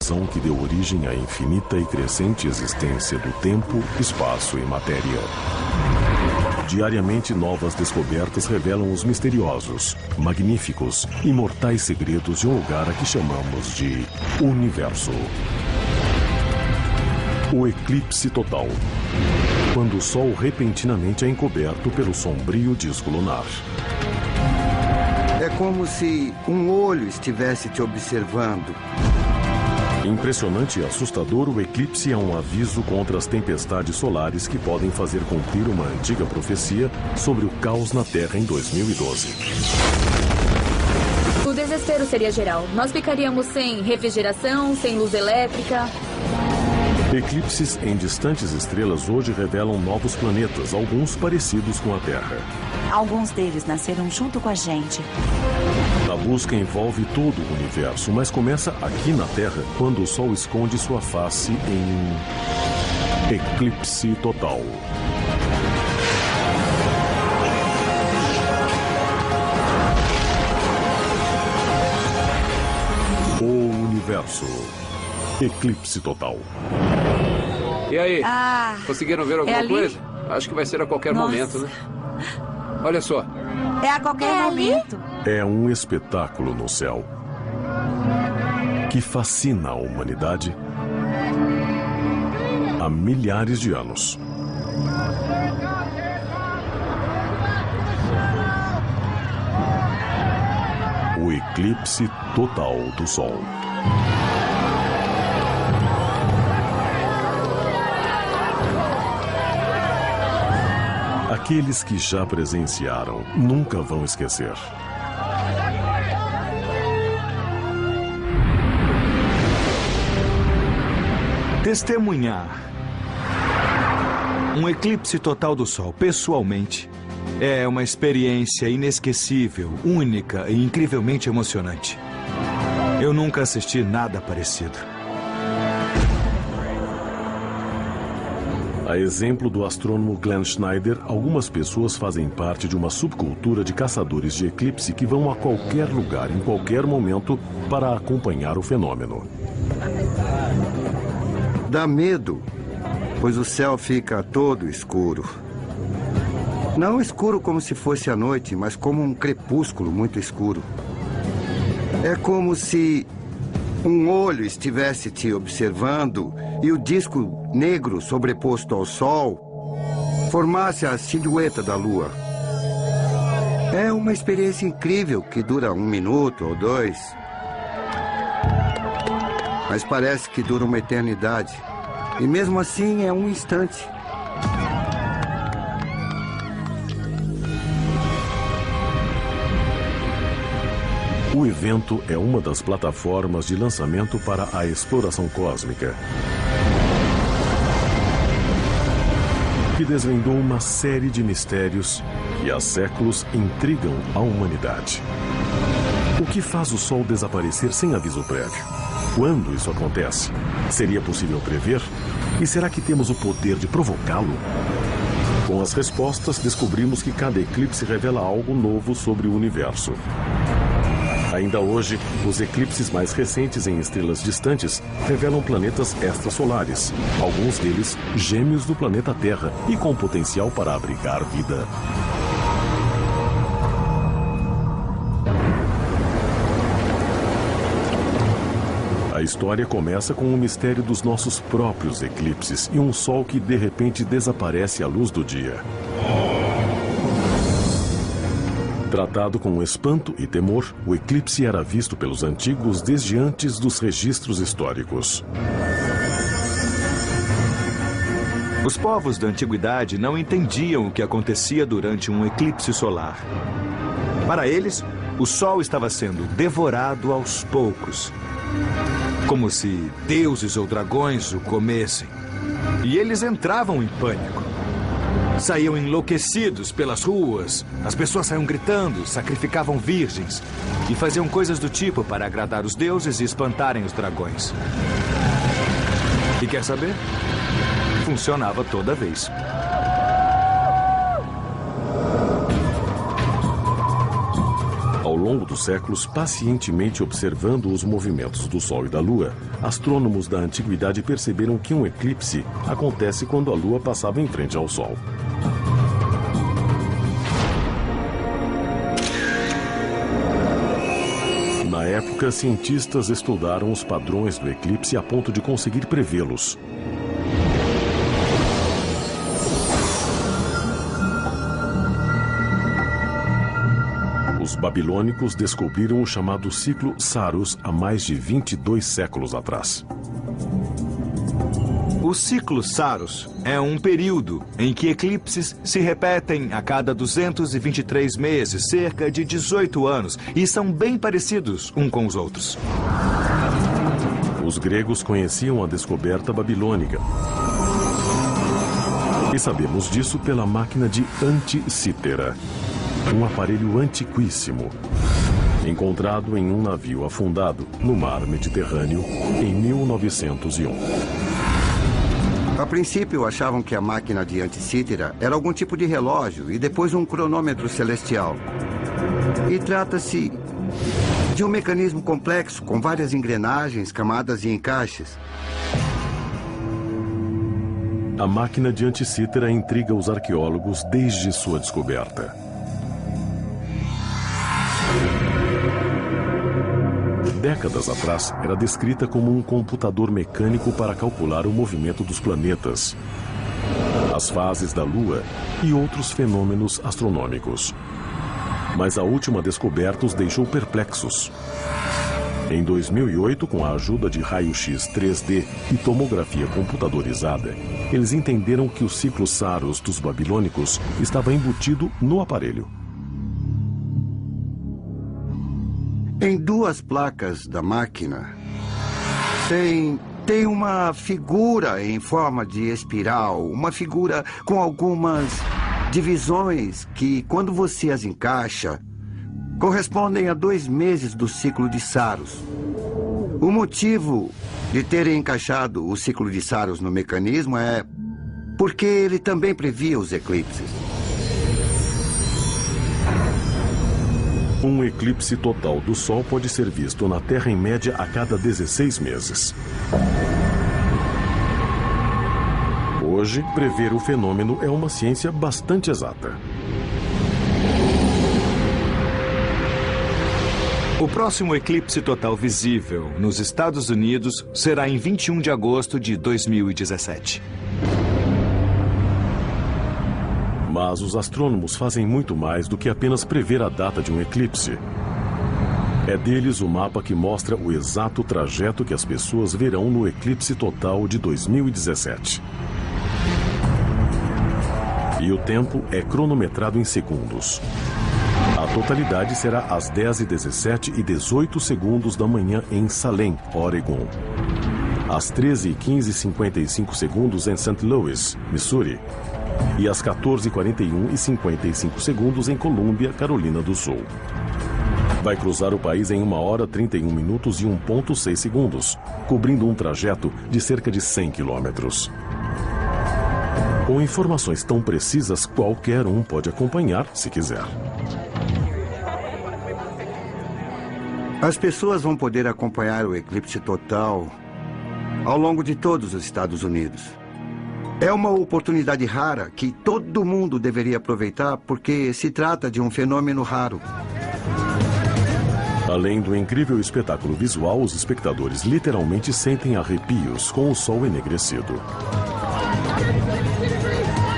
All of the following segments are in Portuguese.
que deu origem à infinita e crescente existência do tempo, espaço e matéria. Diariamente, novas descobertas revelam os misteriosos, magníficos, imortais segredos de um lugar a que chamamos de universo. O eclipse total. Quando o Sol repentinamente é encoberto pelo sombrio disco lunar. É como se um olho estivesse te observando. Impressionante e assustador, o eclipse é um aviso contra as tempestades solares que podem fazer cumprir uma antiga profecia sobre o caos na Terra em 2012. O desespero seria geral. Nós ficaríamos sem refrigeração, sem luz elétrica. Eclipses em distantes estrelas hoje revelam novos planetas, alguns parecidos com a Terra. Alguns deles nasceram junto com a gente. A busca envolve todo o universo, mas começa aqui na Terra, quando o Sol esconde sua face em eclipse total. O universo. Eclipse total. E aí? Conseguiram ver alguma coisa? Acho que vai ser a qualquer momento, né? Olha só. É a qualquer momento. É um espetáculo no céu que fascina a humanidade há milhares de anos. O eclipse total do Sol. Aqueles que já presenciaram nunca vão esquecer. Testemunhar um eclipse total do Sol, pessoalmente, é uma experiência inesquecível, única e incrivelmente emocionante. Eu nunca assisti nada parecido. A exemplo do astrônomo Glenn Schneider, algumas pessoas fazem parte de uma subcultura de caçadores de eclipse que vão a qualquer lugar, em qualquer momento, para acompanhar o fenômeno. Dá medo, pois o céu fica todo escuro. Não escuro como se fosse a noite, mas como um crepúsculo muito escuro. É como se um olho estivesse te observando e o disco negro sobreposto ao Sol formasse a silhueta da Lua. É uma experiência incrível que dura 1 minuto ou 2. Mas parece que dura uma eternidade. E mesmo assim é um instante. O evento é uma das plataformas de lançamento para a exploração cósmica, que desvendou uma série de mistérios que há séculos intrigam a humanidade. O que faz o Sol desaparecer sem aviso prévio? Quando isso acontece? Seria possível prever? E será que temos o poder de provocá-lo? Com as respostas, descobrimos que cada eclipse revela algo novo sobre o universo. Ainda hoje, os eclipses mais recentes em estrelas distantes revelam planetas extrasolares, alguns deles gêmeos do planeta Terra e com potencial para abrigar vida. A história começa com o mistério dos nossos próprios eclipses e um Sol que de repente desaparece à luz do dia. Tratado com espanto e temor, o eclipse era visto pelos antigos desde antes dos registros históricos. Os povos da antiguidade não entendiam o que acontecia durante um eclipse solar. Para eles, o Sol estava sendo devorado aos poucos, como se deuses ou dragões o comessem. E eles entravam em pânico. Saíam enlouquecidos pelas ruas, as pessoas saíam gritando, sacrificavam virgens e faziam coisas do tipo para agradar os deuses e espantarem os dragões. E quer saber? Funcionava toda vez. Ao longo dos séculos, pacientemente observando os movimentos do Sol e da Lua, astrônomos da antiguidade perceberam que um eclipse acontece quando a Lua passava em frente ao Sol. Na época, cientistas estudaram os padrões do eclipse a ponto de conseguir prevê-los. Os babilônicos descobriram o chamado ciclo Saros há mais de 22 séculos atrás. O ciclo Saros é um período em que eclipses se repetem a cada 223 meses, cerca de 18 anos, e são bem parecidos uns com os outros. Os gregos conheciam a descoberta babilônica. E sabemos disso pela máquina de Anticítera, um aparelho antiquíssimo, encontrado em um navio afundado no mar Mediterrâneo em 1901. A princípio, achavam que a máquina de Anticítera era algum tipo de relógio e depois um cronômetro celestial. E trata-se de um mecanismo complexo com várias engrenagens, camadas e encaixes. A máquina de Anticítera intriga os arqueólogos desde sua descoberta. Décadas atrás, era descrita como um computador mecânico para calcular o movimento dos planetas, as fases da Lua e outros fenômenos astronômicos. Mas a última descoberta os deixou perplexos. Em 2008, com a ajuda de raio-x 3D e tomografia computadorizada, eles entenderam que o ciclo Saros dos babilônicos estava embutido no aparelho. Em duas placas da máquina, tem uma figura em forma de espiral, uma figura com algumas divisões que, quando você as encaixa, correspondem a 2 meses do ciclo de Saros. O motivo de terem encaixado o ciclo de Saros no mecanismo é porque ele também previa os eclipses. Um eclipse total do Sol pode ser visto na Terra em média a cada 16 meses. Hoje, prever o fenômeno é uma ciência bastante exata. O próximo eclipse total visível nos Estados Unidos será em 21 de agosto de 2017. Mas os astrônomos fazem muito mais do que apenas prever a data de um eclipse. É deles o mapa que mostra o exato trajeto que as pessoas verão no eclipse total de 2017. E o tempo é cronometrado em segundos. A totalidade será às 10h17 e 18 segundos da manhã em Salem, Oregon. Às 13h15 e 55 segundos em St. Louis, Missouri. E às 14h41 e 55 segundos em Colômbia, Carolina do Sul. Vai cruzar o país em 1 hora, 31 minutos e 1,6 segundos, cobrindo um trajeto de cerca de 100 quilômetros. Com informações tão precisas, qualquer um pode acompanhar se quiser. As pessoas vão poder acompanhar o eclipse total ao longo de todos os Estados Unidos. É uma oportunidade rara que todo mundo deveria aproveitar porque se trata de um fenômeno raro. Além do incrível espetáculo visual, os espectadores literalmente sentem arrepios com o sol enegrecido.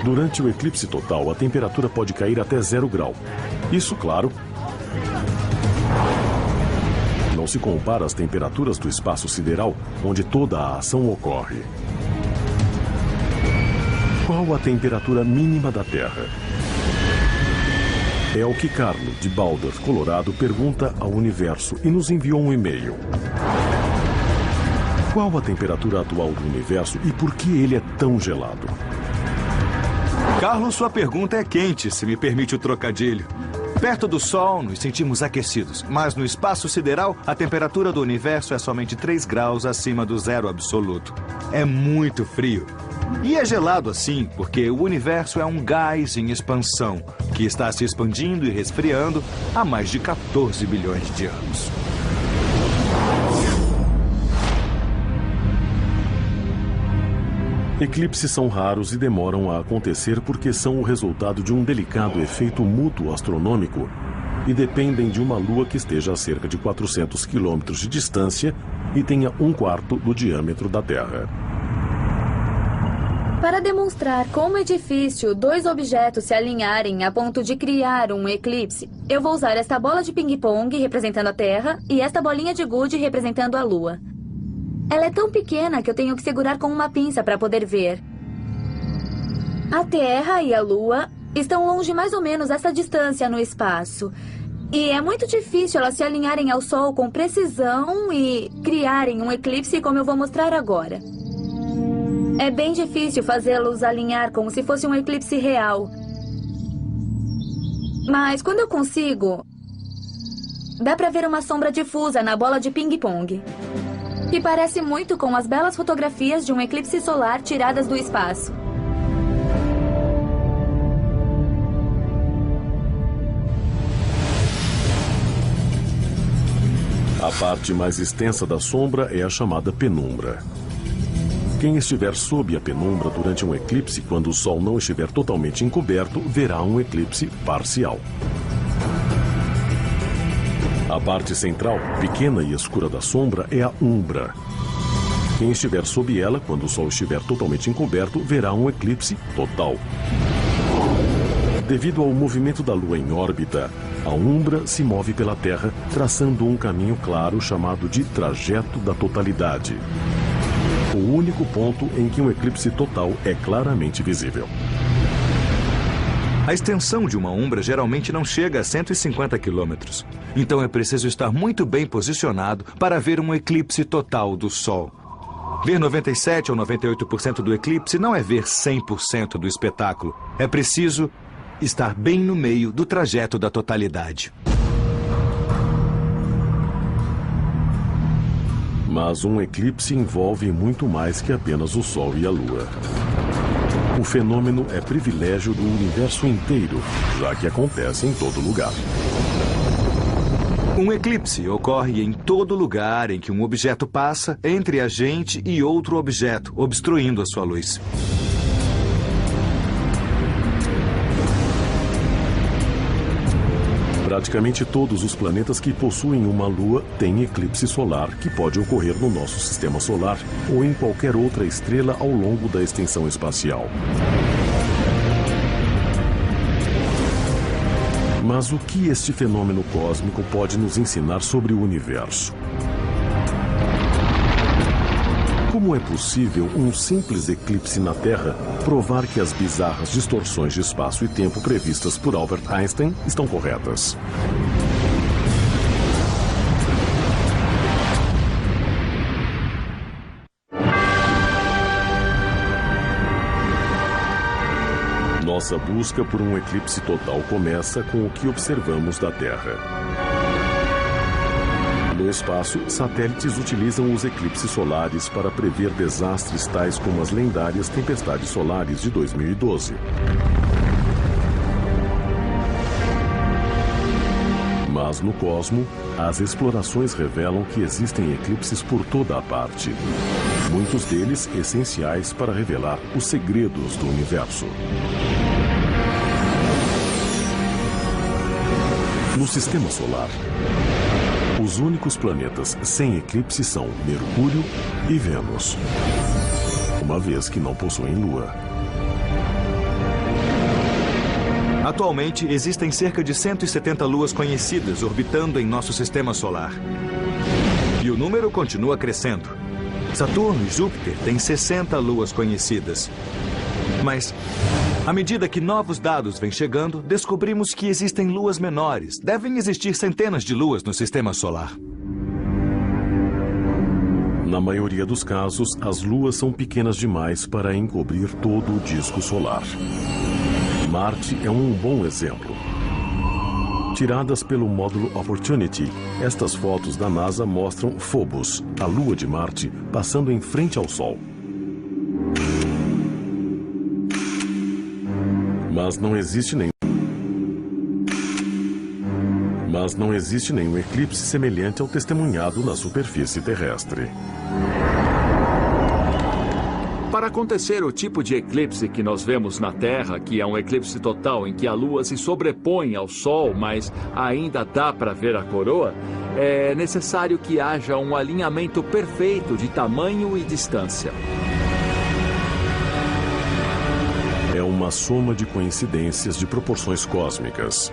Durante o eclipse total, a temperatura pode cair até 0 grau. Isso, claro, não se compara às temperaturas do espaço sideral, onde toda a ação ocorre. Qual a temperatura mínima da Terra? É o que Carlo, de Boulder, Colorado, pergunta ao universo e nos enviou um e-mail. Qual a temperatura atual do universo e por que ele é tão gelado? Carlos, sua pergunta é quente, se me permite o trocadilho. Perto do Sol, nos sentimos aquecidos, mas no espaço sideral, a temperatura do universo é somente 3 graus acima do zero absoluto. É muito frio. E é gelado assim porque o universo é um gás em expansão, que está se expandindo e resfriando há mais de 14 bilhões de anos. Eclipses são raros e demoram a acontecer porque são o resultado de um delicado efeito mútuo astronômico e dependem de uma lua que esteja a cerca de 400 quilômetros de distância e tenha 1/4 do diâmetro da Terra. Para demonstrar como é difícil dois objetos se alinharem a ponto de criar um eclipse, eu vou usar esta bola de ping-pong representando a Terra e esta bolinha de gude representando a Lua. Ela é tão pequena que eu tenho que segurar com uma pinça para poder ver. A Terra e a Lua estão longe mais ou menos essa distância no espaço. E é muito difícil elas se alinharem ao Sol com precisão e criarem um eclipse como eu vou mostrar agora. É bem difícil fazê-los alinhar como se fosse um eclipse real. Mas quando eu consigo, dá para ver uma sombra difusa na bola de ping-pong. Que parece muito com as belas fotografias de um eclipse solar tiradas do espaço. A parte mais extensa da sombra é a chamada penumbra. Quem estiver sob a penumbra durante um eclipse, quando o Sol não estiver totalmente encoberto, verá um eclipse parcial. A parte central, pequena e escura da sombra, é a umbra. Quem estiver sob ela, quando o Sol estiver totalmente encoberto, verá um eclipse total. Devido ao movimento da Lua em órbita, a umbra se move pela Terra, traçando um caminho claro chamado de trajeto da totalidade. O único ponto em que um eclipse total é claramente visível. A extensão de uma umbra geralmente não chega a 150 quilômetros. Então é preciso estar muito bem posicionado para ver um eclipse total do Sol. Ver 97 ou 98% do eclipse não é ver 100% do espetáculo. É preciso estar bem no meio do trajeto da totalidade. Mas um eclipse envolve muito mais que apenas o Sol e a Lua. O fenômeno é privilégio do universo inteiro, já que acontece em todo lugar. Um eclipse ocorre em todo lugar em que um objeto passa entre a gente e outro objeto, obstruindo a sua luz. Praticamente todos os planetas que possuem uma lua têm eclipse solar, que pode ocorrer no nosso sistema solar ou em qualquer outra estrela ao longo da extensão espacial. Mas o que este fenômeno cósmico pode nos ensinar sobre o universo? Como é possível um simples eclipse na Terra provar que as bizarras distorções de espaço e tempo previstas por Albert Einstein estão corretas? Nossa busca por um eclipse total começa com o que observamos da Terra. No espaço, satélites utilizam os eclipses solares para prever desastres tais como as lendárias tempestades solares de 2012. Mas no cosmo, as explorações revelam que existem eclipses por toda a parte. Muitos deles essenciais para revelar os segredos do universo. No sistema solar, os únicos planetas sem eclipse são Mercúrio e Vênus, uma vez que não possuem lua. Atualmente, existem cerca de 170 luas conhecidas orbitando em nosso sistema solar. E o número continua crescendo. Saturno e Júpiter têm 60 luas conhecidas. Mas, à medida que novos dados vêm chegando, descobrimos que existem luas menores. Devem existir centenas de luas no sistema solar. Na maioria dos casos, as luas são pequenas demais para encobrir todo o disco solar. Marte é um bom exemplo. Tiradas pelo módulo Opportunity, estas fotos da NASA mostram Phobos, a lua de Marte, passando em frente ao Sol. Mas não existe nenhum eclipse semelhante ao testemunhado na superfície terrestre. Para acontecer o tipo de eclipse que nós vemos na Terra, que é um eclipse total em que a Lua se sobrepõe ao Sol, mas ainda dá para ver a coroa, é necessário que haja um alinhamento perfeito de tamanho e distância. É uma soma de coincidências de proporções cósmicas.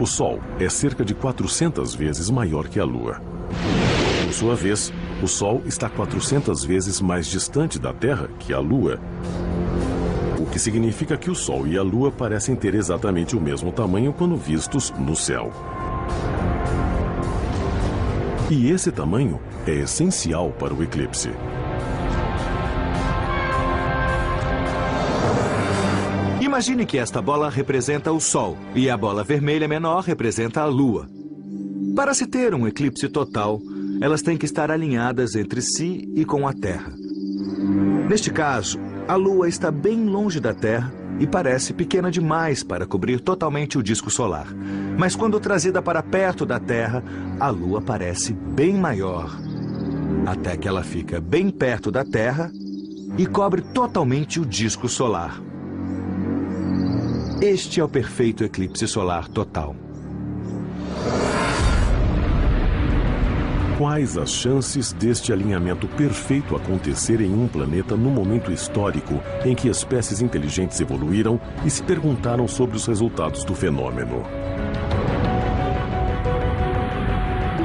O Sol é cerca de 400 vezes maior que a Lua. Por sua vez, o Sol está 400 vezes mais distante da Terra que a Lua, o que significa que o Sol e a Lua parecem ter exatamente o mesmo tamanho quando vistos no céu. E esse tamanho é essencial para o eclipse. Imagine que esta bola representa o Sol e a bola vermelha menor representa a Lua. Para se ter um eclipse total, elas têm que estar alinhadas entre si e com a Terra. Neste caso, a Lua está bem longe da Terra e parece pequena demais para cobrir totalmente o disco solar. Mas quando trazida para perto da Terra, a Lua parece bem maior. Até que ela fica bem perto da Terra e cobre totalmente o disco solar. Este é o perfeito eclipse solar total. Quais as chances deste alinhamento perfeito acontecer em um planeta no momento histórico em que espécies inteligentes evoluíram e se perguntaram sobre os resultados do fenômeno?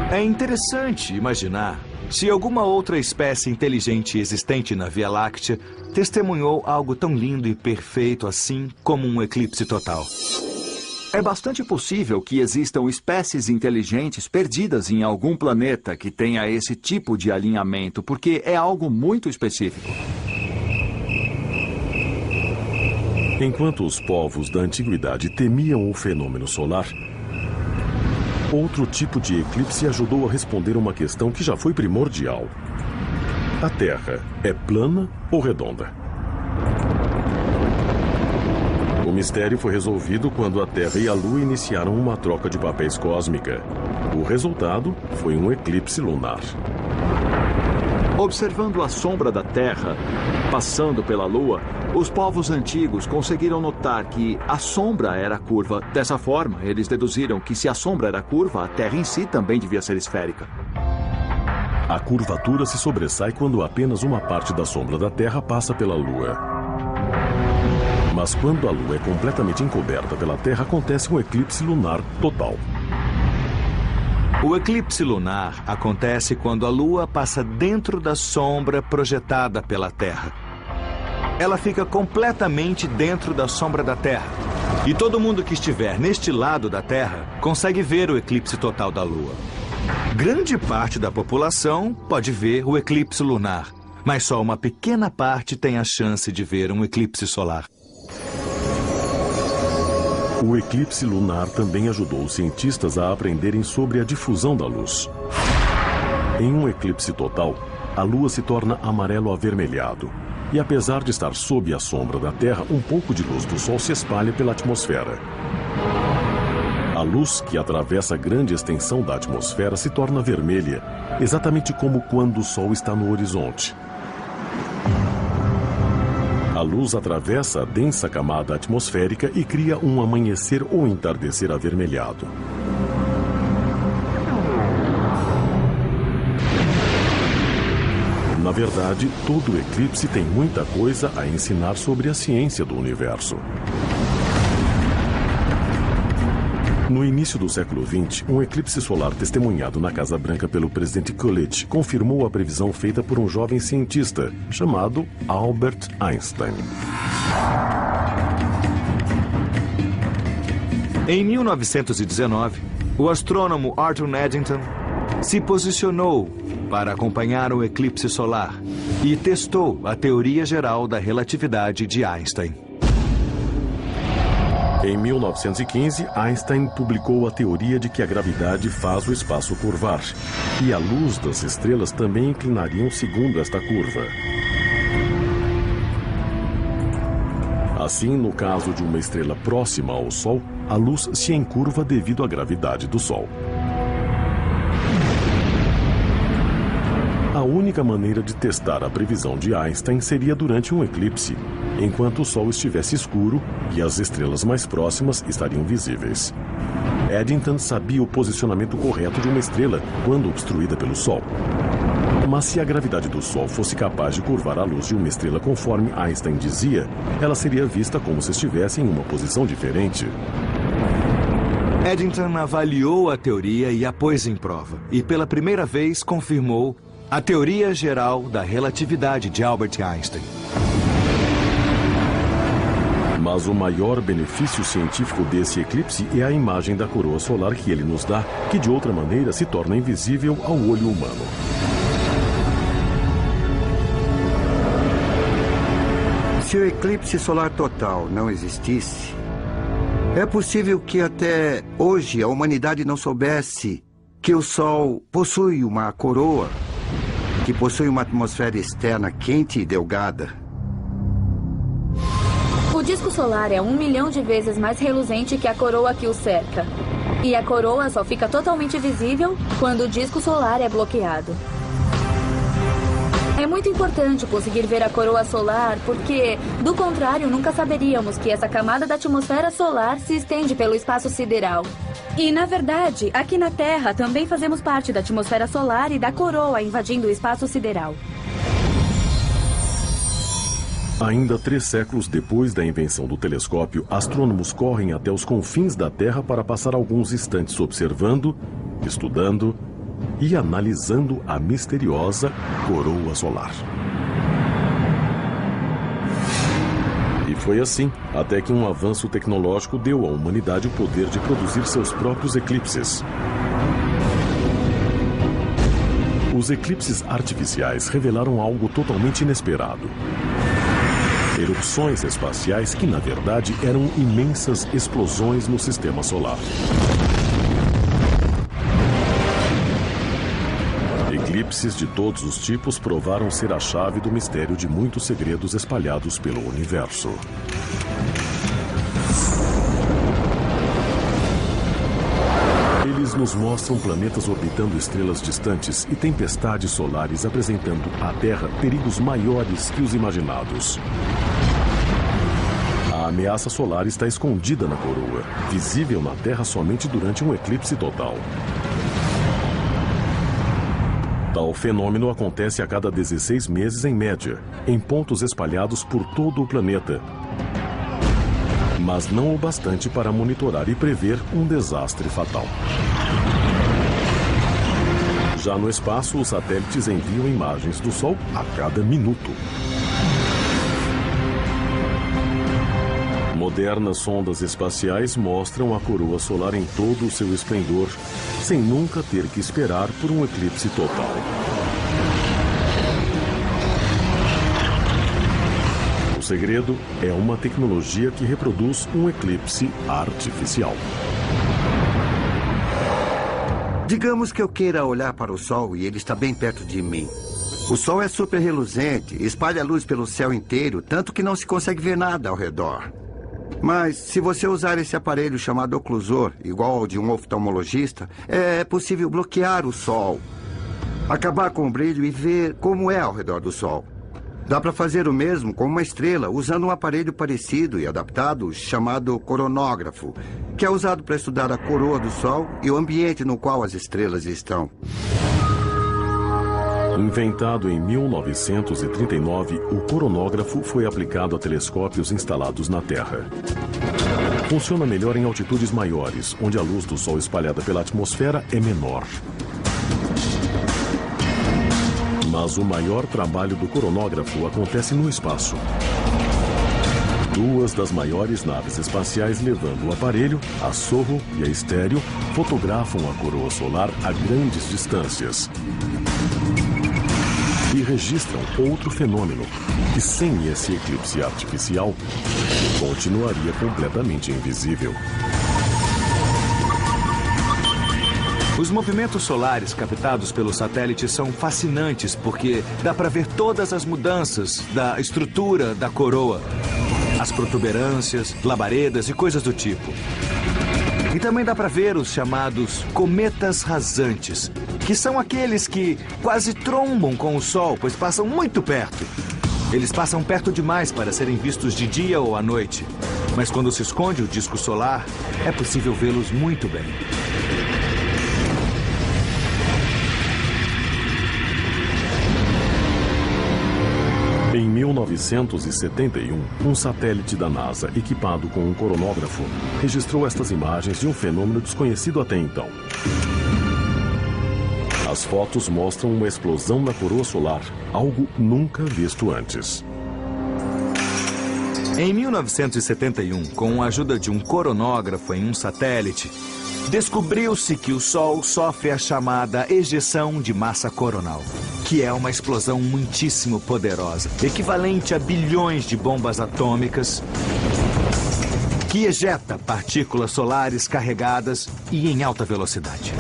É interessante imaginar se alguma outra espécie inteligente existente na Via Láctea testemunhou algo tão lindo e perfeito assim como um eclipse total. É bastante possível que existam espécies inteligentes perdidas em algum planeta que tenha esse tipo de alinhamento, porque é algo muito específico. Enquanto os povos da antiguidade temiam o fenômeno solar, outro tipo de eclipse ajudou a responder uma questão que já foi primordial. A Terra é plana ou redonda? O mistério foi resolvido quando a Terra e a Lua iniciaram uma troca de papéis cósmica. O resultado foi um eclipse lunar. Observando a sombra da Terra passando pela Lua, os povos antigos conseguiram notar que a sombra era curva. Dessa forma, eles deduziram que se a sombra era curva, a Terra em si também devia ser esférica. A curvatura se sobressai quando apenas uma parte da sombra da Terra passa pela Lua. Mas quando a Lua é completamente encoberta pela Terra, acontece um eclipse lunar total. O eclipse lunar acontece quando a Lua passa dentro da sombra projetada pela Terra. Ela fica completamente dentro da sombra da Terra. E todo mundo que estiver neste lado da Terra consegue ver o eclipse total da Lua. Grande parte da população pode ver o eclipse lunar, mas só uma pequena parte tem a chance de ver um eclipse solar. O eclipse lunar também ajudou os cientistas a aprenderem sobre a difusão da luz. Em um eclipse total, a Lua se torna amarelo avermelhado. E apesar de estar sob a sombra da Terra, um pouco de luz do Sol se espalha pela atmosfera. A luz que atravessa grande extensão da atmosfera se torna vermelha, exatamente como quando o Sol está no horizonte. A luz atravessa a densa camada atmosférica e cria um amanhecer ou entardecer avermelhado. Na verdade, todo eclipse tem muita coisa a ensinar sobre a ciência do universo. No início do século XX, um eclipse solar testemunhado na Casa Branca pelo presidente Coolidge confirmou a previsão feita por um jovem cientista chamado Albert Einstein. Em 1919, o astrônomo Arthur Eddington se posicionou para acompanhar o eclipse solar e testou a teoria geral da relatividade de Einstein. Em 1915, Einstein publicou a teoria de que a gravidade faz o espaço curvar, e a luz das estrelas também inclinariam segundo esta curva. Assim, no caso de uma estrela próxima ao Sol, a luz se encurva devido à gravidade do Sol. A única maneira de testar a previsão de Einstein seria durante um eclipse, enquanto o Sol estivesse escuro e as estrelas mais próximas estariam visíveis. Eddington sabia o posicionamento correto de uma estrela quando obstruída pelo Sol. Mas se a gravidade do Sol fosse capaz de curvar a luz de uma estrela conforme Einstein dizia, ela seria vista como se estivesse em uma posição diferente. Eddington avaliou a teoria e a pôs em prova, e pela primeira vez confirmou a teoria geral da relatividade de Albert Einstein. Mas o maior benefício científico desse eclipse é a imagem da coroa solar que ele nos dá, que de outra maneira se torna invisível ao olho humano. Se o eclipse solar total não existisse, é possível que até hoje a humanidade não soubesse que o Sol possui uma coroa, que possui uma atmosfera externa quente e delgada. O disco solar é 1 milhão de vezes mais reluzente que a coroa que o cerca. E a coroa só fica totalmente visível quando o disco solar é bloqueado. É muito importante conseguir ver a coroa solar porque, do contrário, nunca saberíamos que essa camada da atmosfera solar se estende pelo espaço sideral. E, na verdade, aqui na Terra também fazemos parte da atmosfera solar e da coroa invadindo o espaço sideral. Ainda 3 séculos depois da invenção do telescópio, astrônomos correm até os confins da Terra para passar alguns instantes observando, estudando e analisando a misteriosa coroa solar. E foi assim, até que um avanço tecnológico deu à humanidade o poder de produzir seus próprios eclipses. Os eclipses artificiais revelaram algo totalmente inesperado. Erupções espaciais que, na verdade, eram imensas explosões no sistema solar. Eclipses de todos os tipos provaram ser a chave do mistério de muitos segredos espalhados pelo universo. Eles nos mostram planetas orbitando estrelas distantes e tempestades solares apresentando à Terra perigos maiores que os imaginados. A ameaça solar está escondida na coroa, visível na Terra somente durante um eclipse total. Tal fenômeno acontece a cada 16 meses em média, em pontos espalhados por todo o planeta. Mas não o bastante para monitorar e prever um desastre fatal. Já no espaço, os satélites enviam imagens do Sol a cada minuto. Modernas sondas espaciais mostram a coroa solar em todo o seu esplendor, sem nunca ter que esperar por um eclipse total. O segredo é uma tecnologia que reproduz um eclipse artificial. Digamos que eu queira olhar para o Sol e ele está bem perto de mim. O Sol é super reluzente, espalha luz pelo céu inteiro, tanto que não se consegue ver nada ao redor. Mas, se você usar esse aparelho chamado oclusor, igual ao de um oftalmologista, é possível bloquear o Sol, acabar com o brilho e ver como é ao redor do Sol. Dá para fazer o mesmo com uma estrela, usando um aparelho parecido e adaptado chamado coronógrafo, que é usado para estudar a coroa do Sol e o ambiente no qual as estrelas estão. Inventado em 1939, o coronógrafo foi aplicado a telescópios instalados na Terra. Funciona melhor em altitudes maiores, onde a luz do Sol espalhada pela atmosfera é menor. Mas o maior trabalho do coronógrafo acontece no espaço. 2 das maiores naves espaciais levando o aparelho, a Sorro e a Estéreo, fotografam a coroa solar a grandes distâncias. E registram outro fenômeno, que sem esse eclipse artificial, continuaria completamente invisível. Os movimentos solares captados pelos satélites são fascinantes porque dá para ver todas as mudanças da estrutura da coroa. as protuberâncias, labaredas e coisas do tipo. E também dá para ver os chamados cometas rasantes, que são aqueles que quase trombam com o Sol, pois passam muito perto. Eles passam perto demais para serem vistos de dia ou à noite. Mas quando se esconde o disco solar, é possível vê-los muito bem. Em 1971, um satélite da NASA, equipado com um coronógrafo, registrou estas imagens de um fenômeno desconhecido até então. As fotos mostram uma explosão na coroa solar, algo nunca visto antes. Em 1971, com a ajuda de um coronógrafo em um satélite, descobriu-se que o Sol sofre a chamada ejeção de massa coronal, que é uma explosão muitíssimo poderosa, equivalente a bilhões de bombas atômicas, que ejeta partículas solares carregadas e em alta velocidade.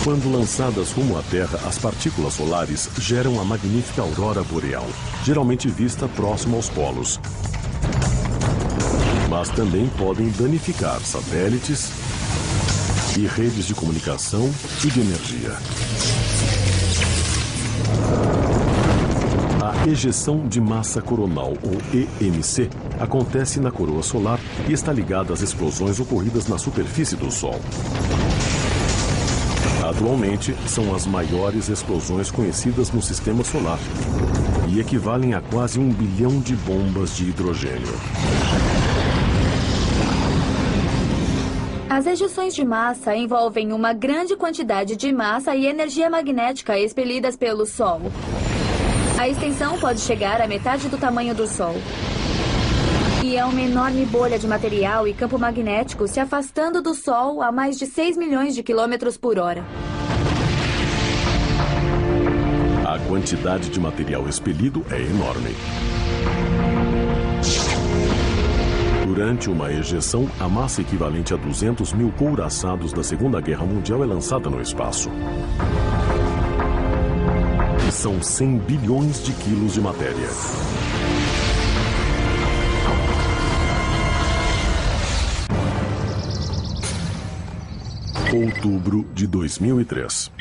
Quando lançadas rumo à Terra, as partículas solares geram a magnífica aurora boreal, geralmente vista próximo aos polos. Mas também podem danificar satélites e redes de comunicação e de energia. A ejeção de massa coronal, ou EMC, acontece na coroa solar e está ligada às explosões ocorridas na superfície do Sol. Atualmente, são as maiores explosões conhecidas no sistema solar e equivalem a quase 1 bilhão de bombas de hidrogênio. As ejeções de massa envolvem uma grande quantidade de massa e energia magnética expelidas pelo Sol. A extensão pode chegar à metade do tamanho do Sol. E é uma enorme bolha de material e campo magnético se afastando do Sol a mais de 6 milhões de quilômetros por hora. A quantidade de material expelido é enorme. Durante uma ejeção, a massa equivalente a 200 mil couraçados da Segunda Guerra Mundial é lançada no espaço. São 100 bilhões de quilos de matéria. Outubro de 2003.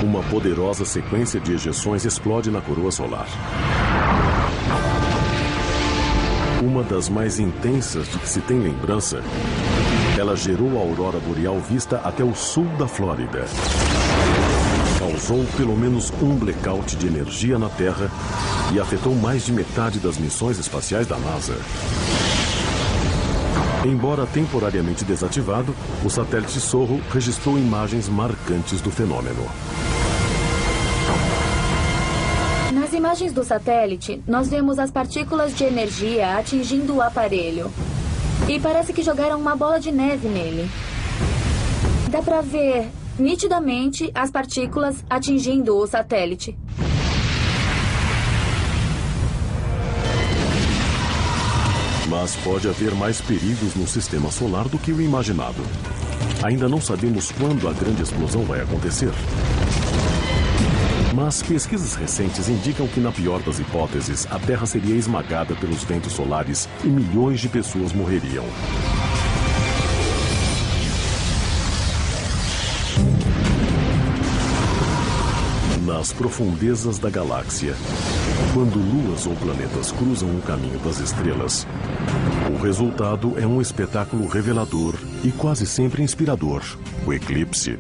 Uma poderosa sequência de ejeções explode na coroa solar. Uma das mais intensas de que se tem lembrança, ela gerou a aurora boreal vista até o sul da Flórida. Causou pelo menos um blackout de energia na Terra e afetou mais de metade das missões espaciais da NASA. Embora temporariamente desativado, o satélite Sorro registrou imagens marcantes do fenômeno. Nas imagens do satélite, nós vemos as partículas de energia atingindo o aparelho. E parece que jogaram uma bola de neve nele. Dá pra ver nitidamente as partículas atingindo o satélite. Mas pode haver mais perigos no sistema solar do que o imaginado. Ainda não sabemos quando a grande explosão vai acontecer. Mas pesquisas recentes indicam que, na pior das hipóteses, a Terra seria esmagada pelos ventos solares e milhões de pessoas morreriam. Nas profundezas da galáxia, quando luas ou planetas cruzam o caminho das estrelas, o resultado é um espetáculo revelador e quase sempre inspirador: o eclipse.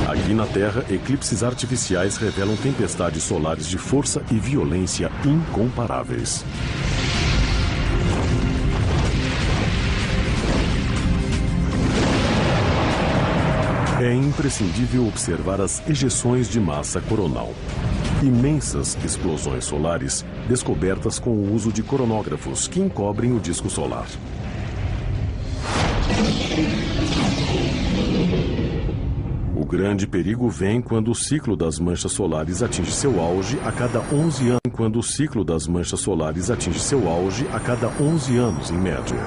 Aqui na Terra, eclipses artificiais revelam tempestades solares de força e violência incomparáveis. É imprescindível observar as ejeções de massa coronal. Imensas explosões solares descobertas com o uso de coronógrafos que encobrem o disco solar. O grande perigo vem quando o ciclo das manchas solares atinge seu auge a cada 11 anos. Quando o ciclo das manchas solares atinge seu auge a cada 11 anos, em média.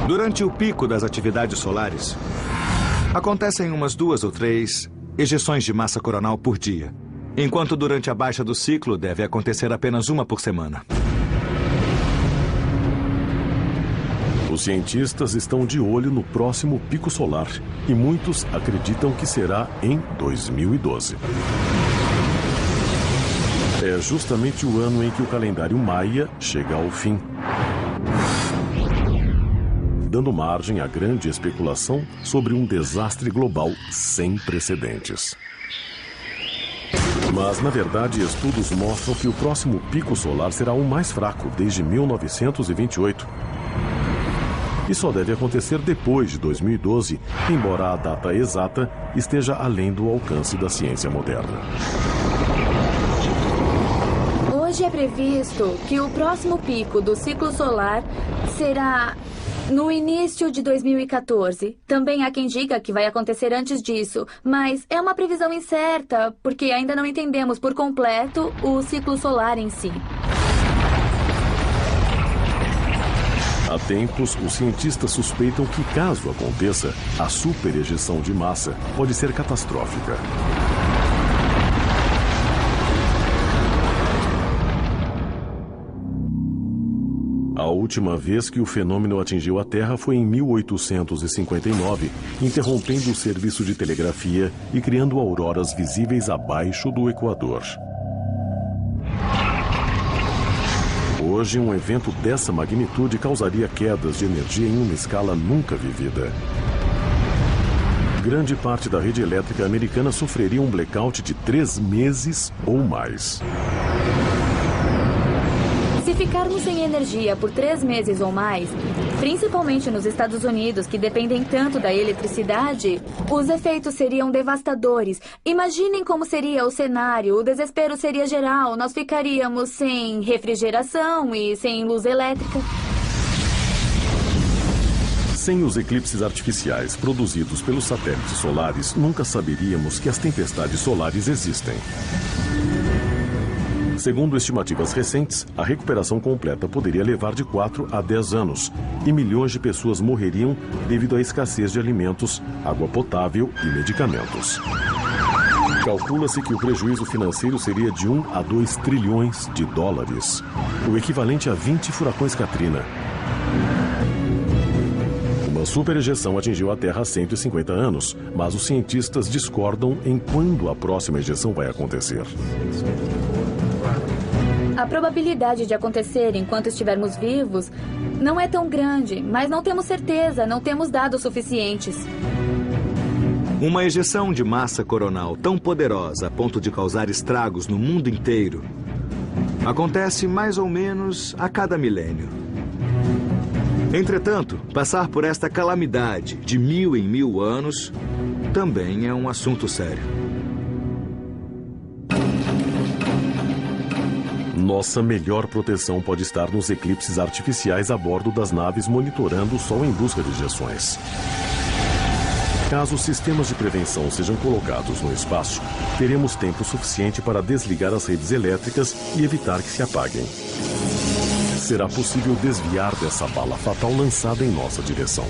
Durante o pico das atividades solares, acontecem umas 2 ou 3 ejeções de massa coronal por dia, enquanto durante a baixa do ciclo deve acontecer apenas uma por semana. Os cientistas estão de olho no próximo pico solar e muitos acreditam que será em 2012. É justamente o ano em que o calendário maia chega ao fim, dando margem à grande especulação sobre um desastre global sem precedentes. Mas, na verdade, estudos mostram que o próximo pico solar será o mais fraco desde 1928. E só deve acontecer depois de 2012, embora a data exata esteja além do alcance da ciência moderna. Hoje é previsto que o próximo pico do ciclo solar será no início de 2014. Também há quem diga que vai acontecer antes disso, mas é uma previsão incerta, porque ainda não entendemos por completo o ciclo solar em si. Há tempos, os cientistas suspeitam que, caso aconteça, a superejeção de massa pode ser catastrófica. A última vez que o fenômeno atingiu a Terra foi em 1859, interrompendo o serviço de telegrafia e criando auroras visíveis abaixo do Equador. Hoje, um evento dessa magnitude causaria quedas de energia em uma escala nunca vivida. Grande parte da rede elétrica americana sofreria um blackout de 3 meses ou mais. Se ficarmos sem energia por 3 meses ou mais, principalmente nos Estados Unidos, que dependem tanto da eletricidade, os efeitos seriam devastadores. Imaginem como seria o cenário. O desespero seria geral. Nós ficaríamos sem refrigeração e sem luz elétrica. Sem os eclipses artificiais produzidos pelos satélites solares, nunca saberíamos que as tempestades solares existem. Segundo estimativas recentes, a recuperação completa poderia levar de 4 a 10 anos e milhões de pessoas morreriam devido à escassez de alimentos, água potável e medicamentos. Calcula-se que o prejuízo financeiro seria de 1 a 2 trilhões de dólares, o equivalente a 20 furacões Katrina. Uma superejeção atingiu a Terra há 150 anos, mas os cientistas discordam em quando a próxima ejeção vai acontecer. A probabilidade de acontecer enquanto estivermos vivos não é tão grande, mas não temos certeza, não temos dados suficientes. Uma ejeção de massa coronal tão poderosa a ponto de causar estragos no mundo inteiro acontece mais ou menos a cada milênio. Entretanto, passar por esta calamidade de 1000 em 1000 anos também é um assunto sério. Nossa melhor proteção pode estar nos eclipses artificiais a bordo das naves monitorando o Sol em busca de ejeções. Caso os sistemas de prevenção sejam colocados no espaço, teremos tempo suficiente para desligar as redes elétricas e evitar que se apaguem. Será possível desviar dessa bala fatal lançada em nossa direção.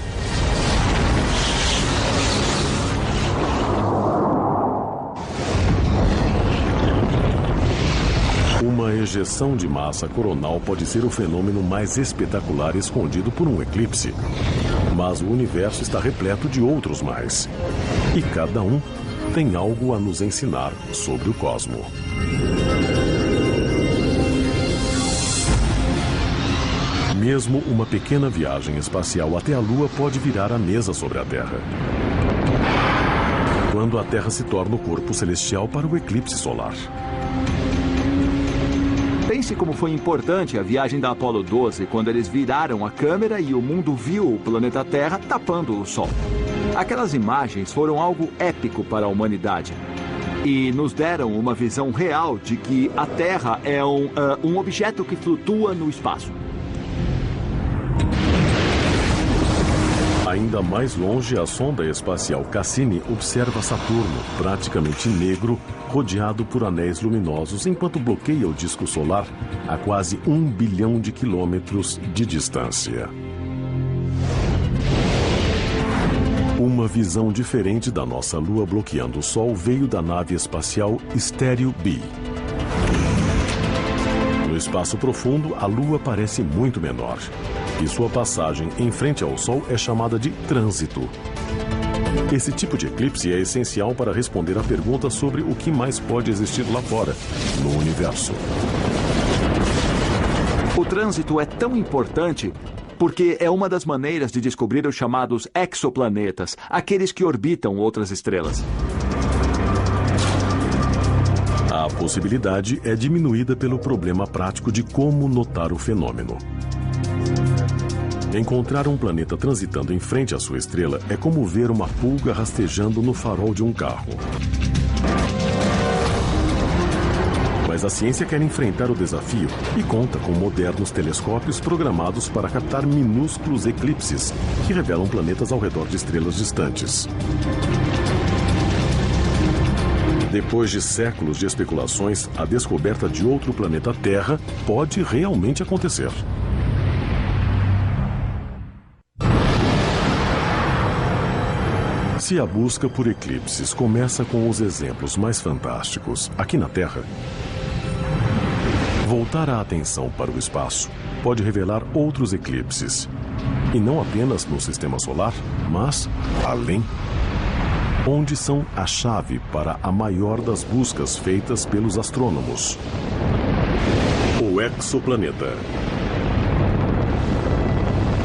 Uma ejeção de massa coronal pode ser o fenômeno mais espetacular escondido por um eclipse. Mas o universo está repleto de outros mais. E cada um tem algo a nos ensinar sobre o cosmo. Mesmo uma pequena viagem espacial até a Lua pode virar a mesa sobre a Terra. Quando a Terra se torna o corpo celestial para o eclipse solar. Pense como foi importante a viagem da Apollo 12 quando eles viraram a câmera e o mundo viu o planeta Terra tapando o Sol. Aquelas imagens foram algo épico para a humanidade e nos deram uma visão real de que a Terra é um objeto que flutua no espaço. Ainda mais longe, a sonda espacial Cassini observa Saturno, praticamente negro, rodeado por anéis luminosos, enquanto bloqueia o disco solar a quase 1 bilhão de quilômetros de distância. Uma visão diferente da nossa Lua bloqueando o Sol veio da nave espacial Stereo B. No espaço profundo, a Lua parece muito menor. E sua passagem em frente ao Sol é chamada de trânsito. Esse tipo de eclipse é essencial para responder à pergunta sobre o que mais pode existir lá fora, no universo. O trânsito é tão importante porque é uma das maneiras de descobrir os chamados exoplanetas, aqueles que orbitam outras estrelas. A possibilidade é diminuída pelo problema prático de como notar o fenômeno. Encontrar um planeta transitando em frente à sua estrela é como ver uma pulga rastejando no farol de um carro. Mas a ciência quer enfrentar o desafio e conta com modernos telescópios programados para captar minúsculos eclipses que revelam planetas ao redor de estrelas distantes. Depois de séculos de especulações, a descoberta de outro planeta Terra pode realmente acontecer. Se a busca por eclipses começa com os exemplos mais fantásticos aqui na Terra, voltar a atenção para o espaço pode revelar outros eclipses. E não apenas no sistema solar, mas além. Onde são a chave para a maior das buscas feitas pelos astrônomos. O exoplaneta.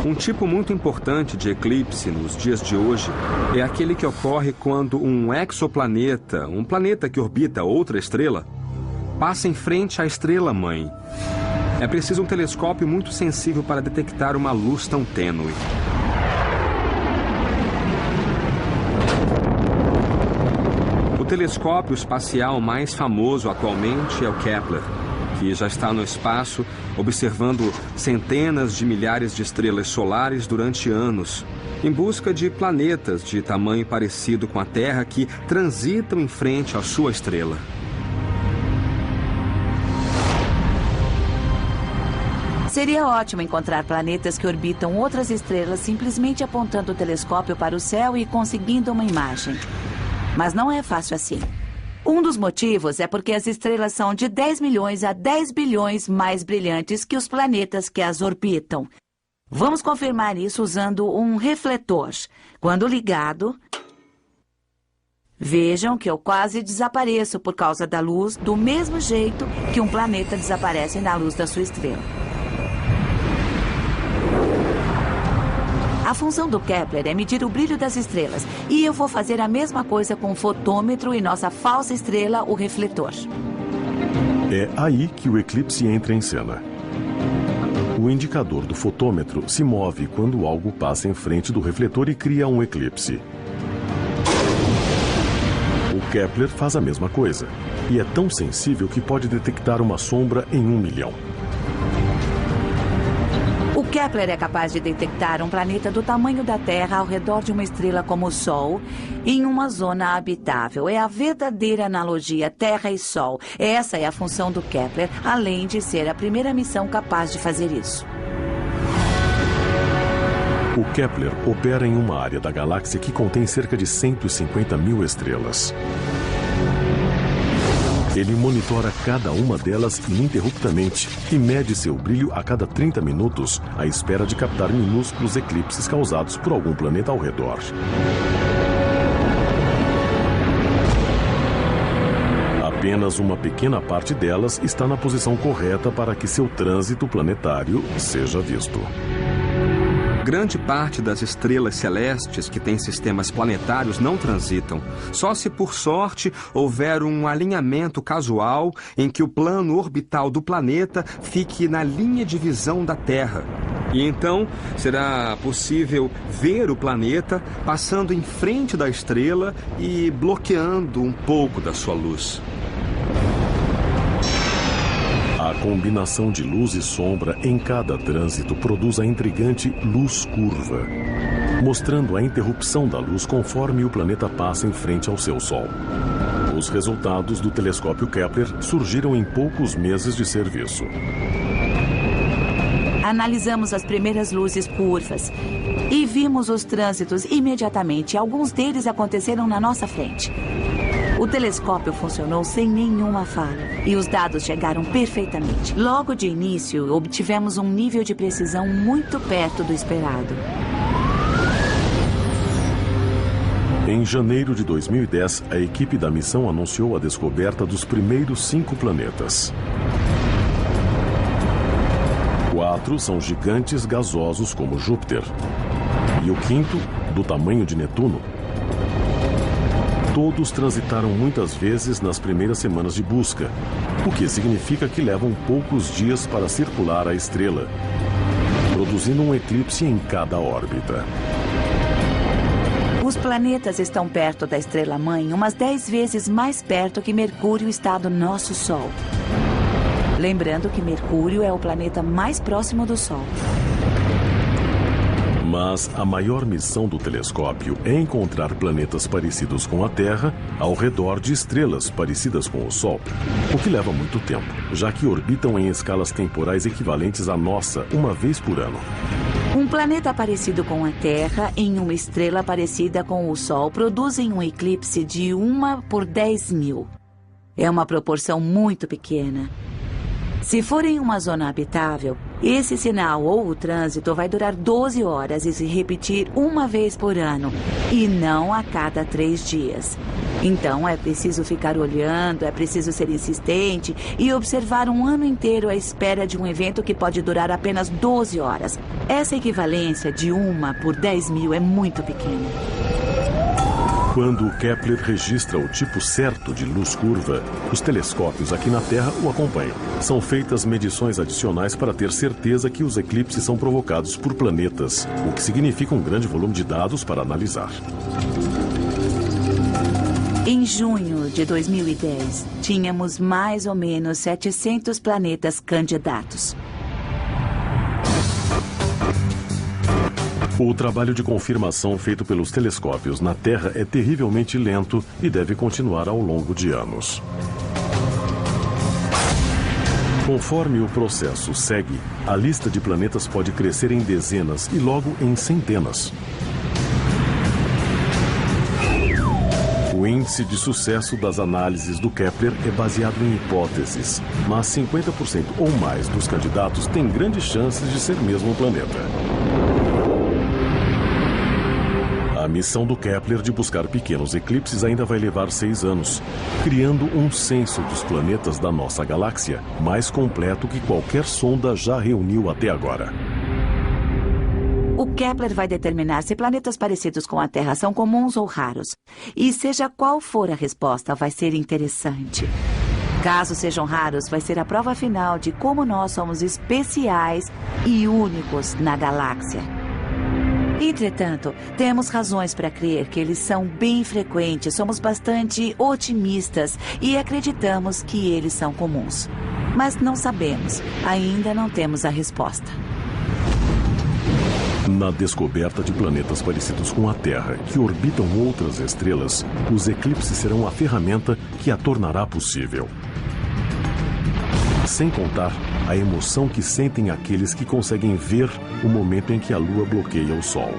Um tipo muito importante de eclipse nos dias de hoje é aquele que ocorre quando um exoplaneta, um planeta que orbita outra estrela, passa em frente à estrela-mãe. É preciso um telescópio muito sensível para detectar uma luz tão tênue. O telescópio espacial mais famoso atualmente é o Kepler, que já está no espaço observando centenas de milhares de estrelas solares durante anos, em busca de planetas de tamanho parecido com a Terra que transitam em frente à sua estrela. Seria ótimo encontrar planetas que orbitam outras estrelas simplesmente apontando o telescópio para o céu e conseguindo uma imagem. Mas não é fácil assim. Um dos motivos é porque as estrelas são de 10 milhões a 10 bilhões mais brilhantes que os planetas que as orbitam. Vamos confirmar isso usando um refletor. Quando ligado, vejam que eu quase desapareço por causa da luz, do mesmo jeito que um planeta desaparece na luz da sua estrela. A função do Kepler é medir o brilho das estrelas. E eu vou fazer a mesma coisa com o fotômetro e nossa falsa estrela, o refletor. É aí que o eclipse entra em cena. O indicador do fotômetro se move quando algo passa em frente do refletor e cria um eclipse. O Kepler faz a mesma coisa. E é tão sensível que pode detectar uma sombra em 1 milhão. O Kepler é capaz de detectar um planeta do tamanho da Terra ao redor de uma estrela como o Sol, em uma zona habitável. É a verdadeira analogia Terra e Sol. Essa é a função do Kepler, além de ser a primeira missão capaz de fazer isso. O Kepler opera em uma área da galáxia que contém cerca de 150 mil estrelas. Ele monitora cada uma delas ininterruptamente e mede seu brilho a cada 30 minutos, à espera de captar minúsculos eclipses causados por algum planeta ao redor. Apenas uma pequena parte delas está na posição correta para que seu trânsito planetário seja visto. Grande parte das estrelas celestes que têm sistemas planetários não transitam. Só se por sorte houver um alinhamento casual em que o plano orbital do planeta fique na linha de visão da Terra. E então será possível ver o planeta passando em frente da estrela e bloqueando um pouco da sua luz. A combinação de luz e sombra em cada trânsito produz a intrigante luz curva, mostrando a interrupção da luz conforme o planeta passa em frente ao seu Sol. Os resultados do telescópio Kepler surgiram em poucos meses de serviço. Analisamos as primeiras luzes curvas e vimos os trânsitos imediatamente. Alguns deles aconteceram na nossa frente. O telescópio funcionou sem nenhuma falha e os dados chegaram perfeitamente. Logo de início, obtivemos um nível de precisão muito perto do esperado. Em janeiro de 2010, a equipe da missão anunciou a descoberta dos primeiros 5 planetas. 4 são gigantes gasosos como Júpiter. E o 5º, do tamanho de Netuno. Todos transitaram muitas vezes nas primeiras semanas de busca, o que significa que levam poucos dias para circular a estrela, produzindo um eclipse em cada órbita. Os planetas estão perto da estrela-mãe umas 10 vezes mais perto que Mercúrio está do nosso Sol. Lembrando que Mercúrio é o planeta mais próximo do Sol. Mas a maior missão do telescópio é encontrar planetas parecidos com a Terra ao redor de estrelas parecidas com o Sol, o que leva muito tempo, já que orbitam em escalas temporais equivalentes à nossa uma vez por ano. Um planeta parecido com a Terra em uma estrela parecida com o Sol produzem um eclipse de 1 por 10.000. É uma proporção muito pequena. Se for em uma zona habitável, esse sinal ou o trânsito vai durar 12 horas e se repetir uma vez por ano, e não a cada 3 dias. Então é preciso ficar olhando, é preciso ser insistente e observar um ano inteiro à espera de um evento que pode durar apenas 12 horas. Essa equivalência de 1 por 10.000 é muito pequena. Quando o Kepler registra o tipo certo de luz curva, os telescópios aqui na Terra o acompanham. São feitas medições adicionais para ter certeza que os eclipses são provocados por planetas, o que significa um grande volume de dados para analisar. Em junho de 2010, tínhamos mais ou menos 700 planetas candidatos. O trabalho de confirmação feito pelos telescópios na Terra é terrivelmente lento e deve continuar ao longo de anos. Conforme o processo segue, a lista de planetas pode crescer em dezenas e logo em centenas. O índice de sucesso das análises do Kepler é baseado em hipóteses, mas 50% ou mais dos candidatos têm grandes chances de ser mesmo um planeta. A missão do Kepler de buscar pequenos eclipses ainda vai levar 6 anos, criando um censo dos planetas da nossa galáxia mais completo que qualquer sonda já reuniu até agora. O Kepler vai determinar se planetas parecidos com a Terra são comuns ou raros. E seja qual for a resposta, vai ser interessante. Caso sejam raros, vai ser a prova final de como nós somos especiais e únicos na galáxia. Entretanto, temos razões para crer que eles são bem frequentes, somos bastante otimistas e acreditamos que eles são comuns. Mas não sabemos, ainda não temos a resposta. Na descoberta de planetas parecidos com a Terra que orbitam outras estrelas, os eclipses serão a ferramenta que a tornará possível. Sem contar a emoção que sentem aqueles que conseguem ver o momento em que a Lua bloqueia o Sol.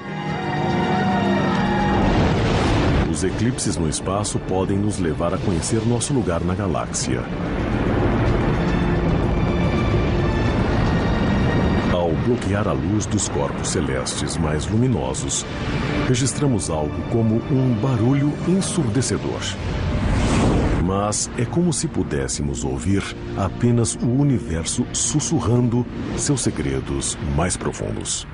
Os eclipses no espaço podem nos levar a conhecer nosso lugar na galáxia. Ao bloquear a luz dos corpos celestes mais luminosos, registramos algo como um barulho ensurdecedor. Mas é como se pudéssemos ouvir apenas o universo sussurrando seus segredos mais profundos.